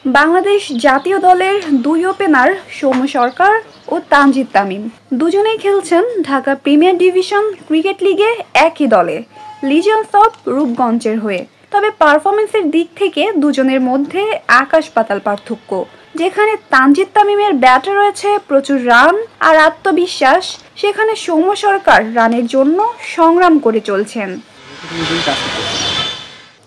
বাংলাদেশ জাতীয় দলের দুই ওপেনার সৌম্য সরকার ও তানজিদ তামিম দুজনেই খেলছেন ঢাকা প্রিমিয়ার ডিভিশন ক্রিকেট লিগে একই দলে লিজেন্ডস অফ রূপগঞ্জের হয়ে। তবে পারফরমেন্সের দিক থেকে দুজনের মধ্যে আকাশ পাতাল পার্থক্য। যেখানে তানজিদ তামিমের ব্যাটে রয়েছে প্রচুর রান আর আত্মবিশ্বাস, সেখানে সৌম্য সরকার রানের জন্য সংগ্রাম করে চলছেন।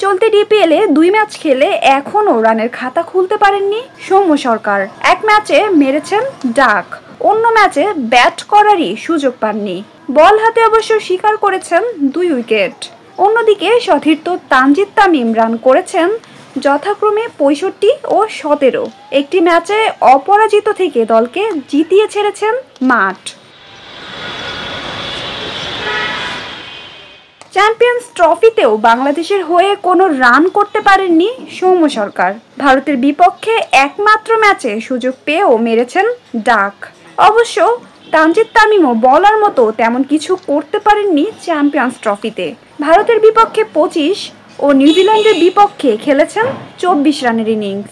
চলতি ডিপিএলে 2 ম্যাচ খেলে এখনও রানের খাতা খুলতে পারেননি সৌম্য সরকার। এক ম্যাচে মেরেছেন ডাক, অন্য ম্যাচে ব্যাট করারই সুযোগ পাননি। বল হাতে অবশ্য স্বীকার করেছেন 2 উইকেট। অন্যদিকে সতীর্থ তানজিদ তামিম রান করেছেন যথাক্রমে 65 ও 17। একটি ম্যাচে অপরাজিত থেকে দলকে জিতিয়ে ছেড়েছেন মাঠ। চ্যাম্পিয়ন্স ট্রফিতেও বাংলাদেশের হয়ে কোনো রান করতে পারেননি সৌম্য সরকার। ভারতের বিপক্ষে একমাত্র ম্যাচে সুযোগ পেয়েও মেরেছেন ডাক। অবশ্য তানজিদ তামিমও বলার মতো তেমন কিছু করতে পারেননি চ্যাম্পিয়ন্স ট্রফিতে। ভারতের বিপক্ষে 25 ও নিউজিল্যান্ডের বিপক্ষে খেলেছেন 24 রানের ইনিংস।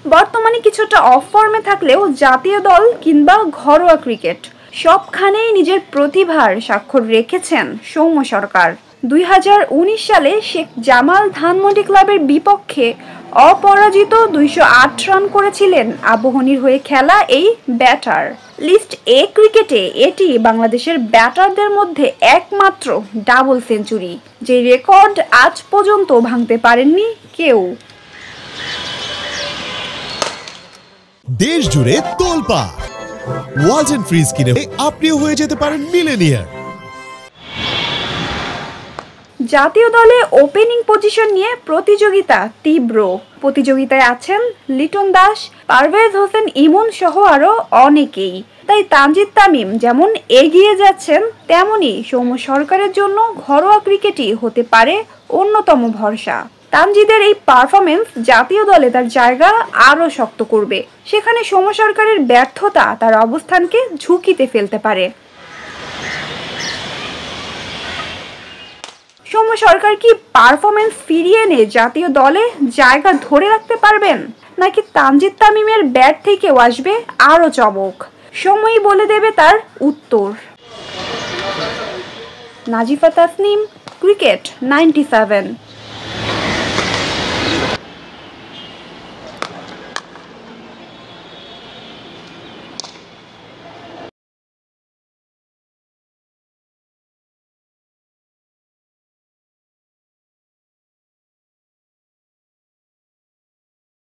বর্তমানে কিছুটা অফ ফর্মে থাকলেও জাতীয় দল কিংবা ঘরোয়া ক্রিকেট সবখানেই নিজের প্রতিভার স্বাক্ষর রেখেছেন সৌম্য সরকার। 2019 সালে শেখ জামাল ধানমন্ডি ক্লাবের বিপক্ষে অপরাজিত 208 রান করেছিলেন আবাহনীর হয়ে খেলা এই ব্যাটার। লিস্ট এ ক্রিকেটে এটি বাংলাদেশের ব্যাটারদের মধ্যে একমাত্র ডাবল সেঞ্চুরি, যে রেকর্ড আজ পর্যন্ত ভাঙতে পারেননি কেউ। দেশ জুড়ে তোলপাড় ওয়ালটন ফ্রিজ কিনে আপনিও হয়ে যেতে পারেন মিলেনিয়ার। জাতীয় দলে ওপেনিং পজিশন নিয়ে প্রতিযোগিতা তীব্র। প্রতিযোগিতায় আছেন লিটন দাস, পারভেজ হোসেন ইমন সহ আরো অনেকেই। তাই তানজিদ তামিম যেমন এগিয়ে যাচ্ছেন, তেমনি সৌম্য সরকারের জন্য ঘরোয়া ক্রিকেটই হতে পারে অন্যতম ভরসা। তানজিদের এই পারফরমেন্স জাতীয় দলে তার জায়গা আরও শক্ত করবে। সেখানে সৌম্য সরকারের ব্যর্থতা তার অবস্থানকে ঝুঁকিতে ফেলতে পারে। সৌম্য সরকার কি পারফরমেন্স ফিরিয়ে এনে জাতীয় দলে জায়গা ধরে রাখতে পারবেন, নাকি তানজিদ তামিমের ব্যাট থেকেও আসবে আরও চমক? সময়ই বলে দেবে তার উত্তর। নাজিফা তাসনিম, ক্রিকেট 97।